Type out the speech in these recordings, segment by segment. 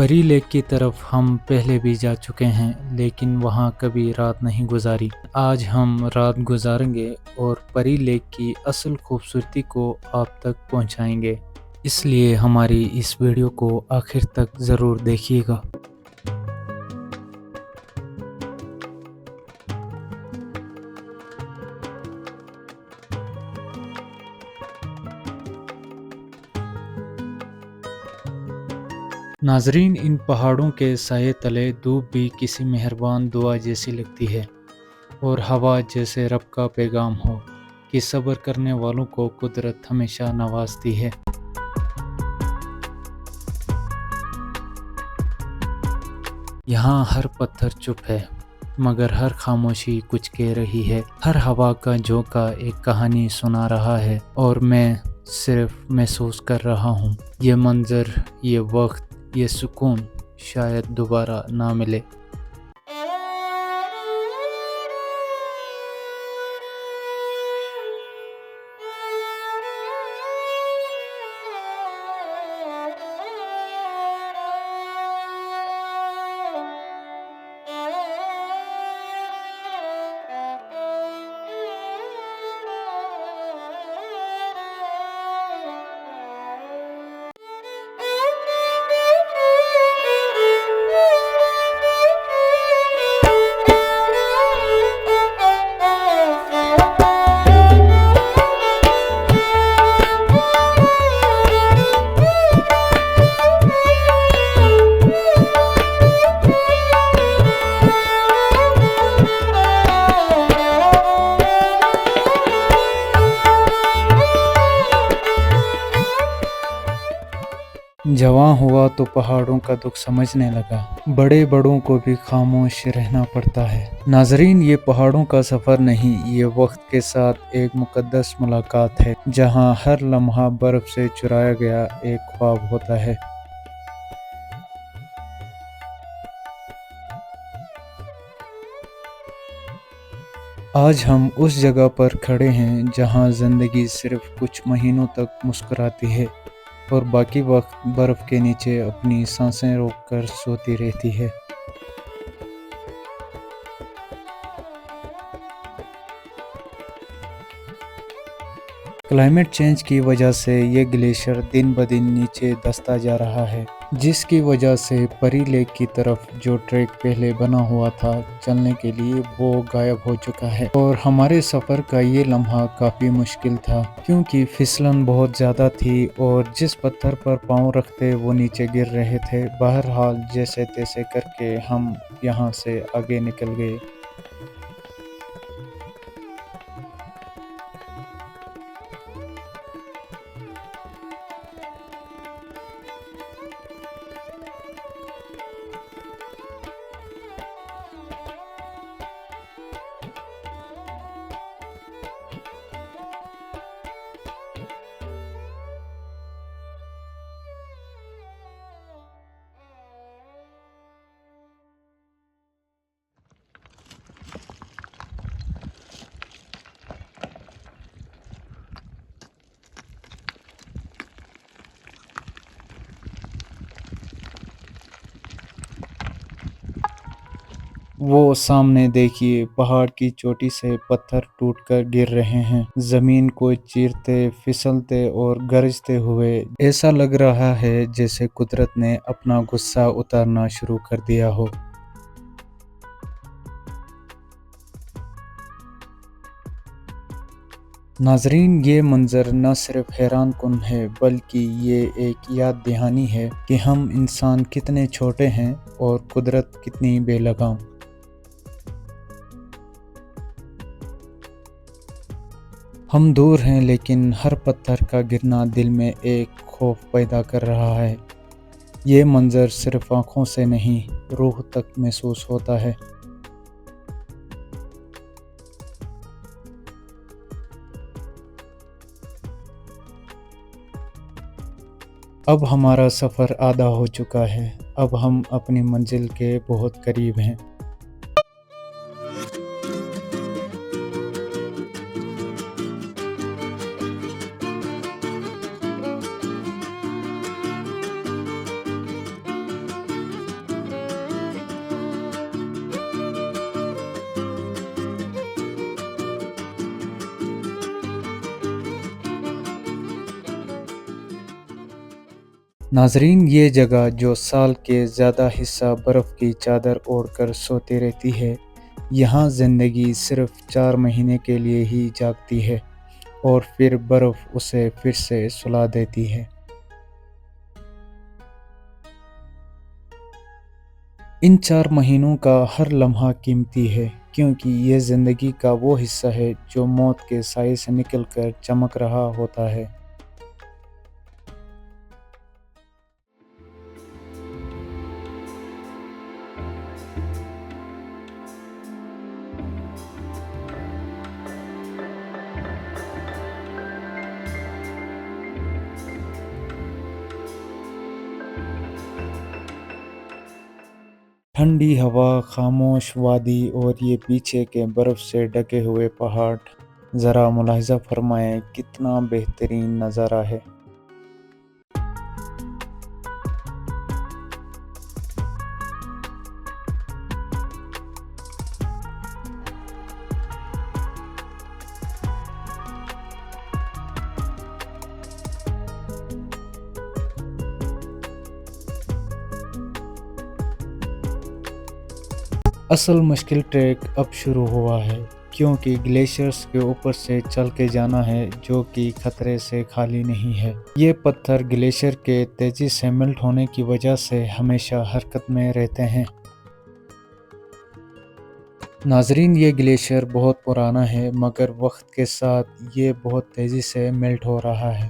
پری leak کی طرف ہم پہلے بھی جا چکے ہیں، لیکن وہاں کبھی رات نہیں گزاری۔ آج ہم رات گزاریں گے اور پری لیک کی اصل خوبصورتی کو آپ تک پہنچائیں گے، اس لیے ہماری اس ویڈیو کو آخر تک ضرور دیکھیے گا۔ ناظرین، ان پہاڑوں کے سائے تلے دھوپ بھی کسی مہربان دعا جیسی لگتی ہے، اور ہوا جیسے رب کا پیغام ہو کہ صبر کرنے والوں کو قدرت ہمیشہ نوازتی ہے۔ یہاں ہر پتھر چپ ہے، مگر ہر خاموشی کچھ کہہ رہی ہے۔ ہر ہوا کا جھونکا ایک کہانی سنا رہا ہے، اور میں صرف محسوس کر رہا ہوں۔ یہ منظر، یہ وقت، یہ سکون شاید دوبارہ نہ ملے۔ جوان ہوا تو پہاڑوں کا دکھ سمجھنے لگا، بڑے بڑوں کو بھی خاموش رہنا پڑتا ہے۔ ناظرین، یہ پہاڑوں کا سفر نہیں، یہ وقت کے ساتھ ایک مقدس ملاقات ہے، جہاں ہر لمحہ برف سے چرایا گیا ایک خواب ہوتا ہے۔ آج ہم اس جگہ پر کھڑے ہیں جہاں زندگی صرف کچھ مہینوں تک مسکراتی ہے، اور باقی وقت برف کے نیچے اپنی سانسیں روک کر سوتی رہتی ہے۔ کلائمیٹ چینج کی وجہ سے یہ گلیشیئر دن بدن نیچے دھستا جا رہا ہے، جس کی وجہ سے پری لیک کی طرف جو ٹریک پہلے بنا ہوا تھا چلنے کے لیے، وہ غائب ہو چکا ہے۔ اور ہمارے سفر کا یہ لمحہ کافی مشکل تھا، کیونکہ پھسلن بہت زیادہ تھی اور جس پتھر پر پاؤں رکھتے وہ نیچے گر رہے تھے۔ بہرحال جیسے تیسے کر کے ہم یہاں سے آگے نکل گئے۔ وہ سامنے دیکھیے، پہاڑ کی چوٹی سے پتھر ٹوٹ کر گر رہے ہیں، زمین کو چیرتے، پھسلتے اور گرجتے ہوئے۔ ایسا لگ رہا ہے جیسے قدرت نے اپنا غصہ اتارنا شروع کر دیا ہو۔ ناظرین، یہ منظر نہ صرف حیران کن ہے، بلکہ یہ ایک یاد دہانی ہے کہ ہم انسان کتنے چھوٹے ہیں اور قدرت کتنی بے لگام۔ ہم دور ہیں، لیکن ہر پتھر کا گرنا دل میں ایک خوف پیدا کر رہا ہے۔ یہ منظر صرف آنکھوں سے نہیں، روح تک محسوس ہوتا ہے۔ اب ہمارا سفر آدھا ہو چکا ہے، اب ہم اپنی منزل کے بہت قریب ہیں۔ ناظرین، یہ جگہ جو سال کے زیادہ حصہ برف کی چادر اوڑھ کر سوتی رہتی ہے، یہاں زندگی صرف 4 مہینے کے لیے ہی جاگتی ہے اور پھر برف اسے پھر سے سلا دیتی ہے۔ ان 4 مہینوں کا ہر لمحہ قیمتی ہے، کیونکہ یہ زندگی کا وہ حصہ ہے جو موت کے سائے سے نکل کر چمک رہا ہوتا ہے۔ ٹھنڈی ہوا، خاموش وادی اور یہ پیچھے کے برف سے ڈھکے ہوئے پہاڑ، ذرا ملاحظہ فرمائیں کتنا بہترین نظارہ ہے۔ اصل مشکل ٹریک اب شروع ہوا ہے، کیونکہ گلیشیئرز کے اوپر سے چل کے جانا ہے جو کہ خطرے سے خالی نہیں ہے۔ یہ پتھر گلیشیئر کے تیزی سے میلٹ ہونے کی وجہ سے ہمیشہ حرکت میں رہتے ہیں۔ ناظرین، یہ گلیشیئر بہت پرانا ہے، مگر وقت کے ساتھ یہ بہت تیزی سے میلٹ ہو رہا ہے۔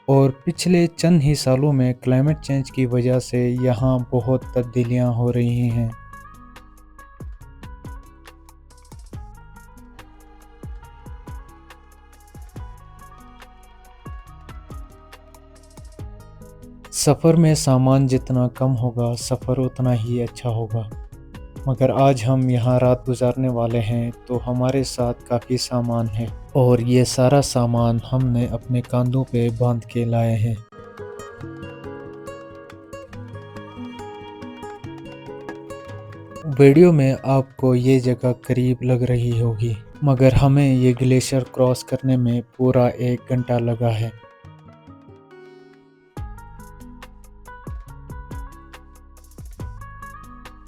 اور پچھلے چند ہی سالوں میں کلائمیٹ چینج کی وجہ سے یہاں بہت تبدیلیاں ہو رہی ہیں۔ سفر میں سامان جتنا کم ہوگا، سفر اتنا ہی اچھا ہوگا۔ مگر آج ہم یہاں رات گزارنے والے ہیں تو ہمارے ساتھ کافی سامان ہے، اور یہ سارا سامان ہم نے اپنے کاندھوں پہ باندھ کے لائے ہیں۔ ویڈیو میں آپ کو یہ جگہ قریب لگ رہی ہوگی، مگر ہمیں یہ گلیشیئر کراس کرنے میں پورا 1 گھنٹہ لگا ہے۔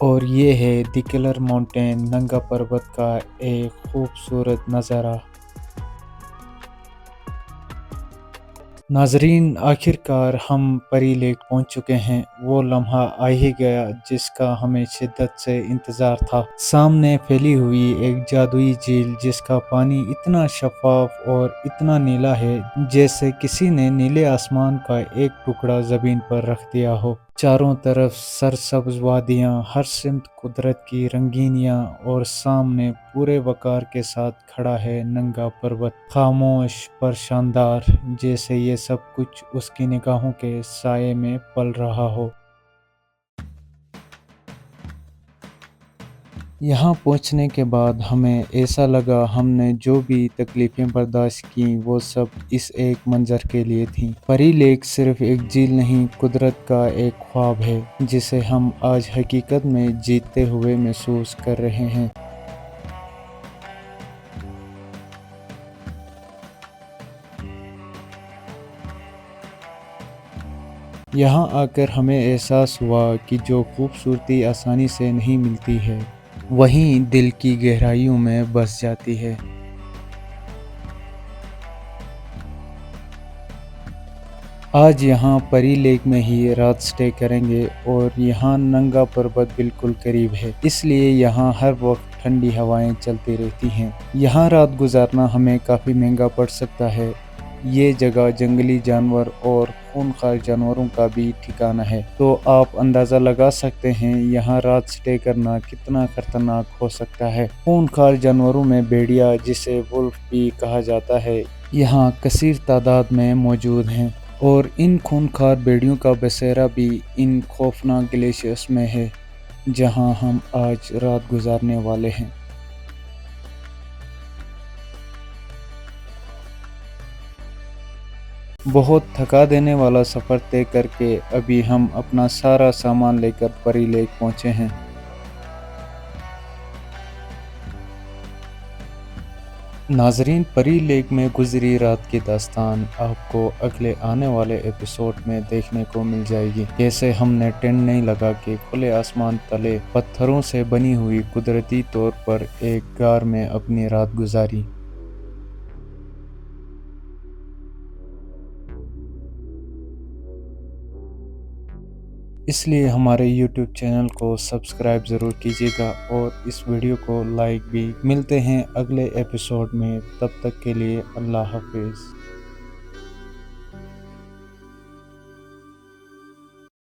اور یہ ہے دی کلر ماؤنٹین، ننگا پربت کا ایک خوبصورت نظارہ۔ ناظرین، آخر کار ہم پری لیک پہنچ چکے ہیں۔ وہ لمحہ آ ہی گیا جس کا ہمیں شدت سے انتظار تھا۔ سامنے پھیلی ہوئی ایک جادوئی جھیل جس کا پانی اتنا شفاف اور اتنا نیلا ہے جیسے کسی نے نیلے آسمان کا ایک ٹکڑا زمین پر رکھ دیا ہو۔ چاروں طرف سرسبز وادیاں، ہر سمت قدرت کی رنگینیاں، اور سامنے پورے وقار کے ساتھ کھڑا ہے ننگا پربت، خاموش پر شاندار، جیسے یہ سب کچھ اس کی نگاہوں کے سائے میں پل رہا ہو۔ یہاں پہنچنے کے بعد ہمیں ایسا لگا ہم نے جو بھی تکلیفیں برداشت کیں وہ سب اس ایک منظر کے لیے تھیں۔ پری لیک صرف ایک جھیل نہیں، قدرت کا ایک خواب ہے جسے ہم آج حقیقت میں جیتے ہوئے محسوس کر رہے ہیں۔ یہاں آ کر ہمیں احساس ہوا کہ جو خوبصورتی آسانی سے نہیں ملتی ہے، وہیں دل کی گہرائیوں میں بس جاتی ہے۔ آج یہاں پری لیک میں ہی رات سٹے کریں گے، اور یہاں ننگا پربت بالکل قریب ہے، اس لیے یہاں ہر وقت ٹھنڈی ہوائیں چلتی رہتی ہیں۔ یہاں رات گزارنا ہمیں کافی مہنگا پڑ سکتا ہے۔ یہ جگہ جنگلی جانور اور خونخوار جانوروں کا بھی ٹھکانہ ہے، تو آپ اندازہ لگا سکتے ہیں یہاں رات سٹے کرنا کتنا خطرناک ہو سکتا ہے۔ خونخوار جانوروں میں بھیڑیا، جسے وولف بھی کہا جاتا ہے، یہاں کثیر تعداد میں موجود ہیں، اور ان خونخوار بھیڑیوں کا بسیرا بھی ان خوفناک گلیشیئرز میں ہے جہاں ہم آج رات گزارنے والے ہیں۔ بہت تھکا دینے والا سفر طے کر کے ابھی ہم اپنا سارا سامان لے کر پری لیک پہنچے ہیں۔ ناظرین، پری لیک میں گزری رات کی داستان آپ کو اگلے آنے والے ایپیسوڈ میں دیکھنے کو مل جائے گی۔ کیسے ہم نے ٹینٹ نہیں لگا کے کھلے آسمان تلے پتھروں سے بنی ہوئی قدرتی طور پر ایک غار میں اپنی رات گزاری۔ اس لیے ہمارے یوٹیوب چینل کو سبسکرائب ضرور کیجیے گا اور اس ویڈیو کو لائک بھی۔ ملتے ہیں اگلے ایپیسوڈ میں، تب تک کے لیے اللہ حافظ۔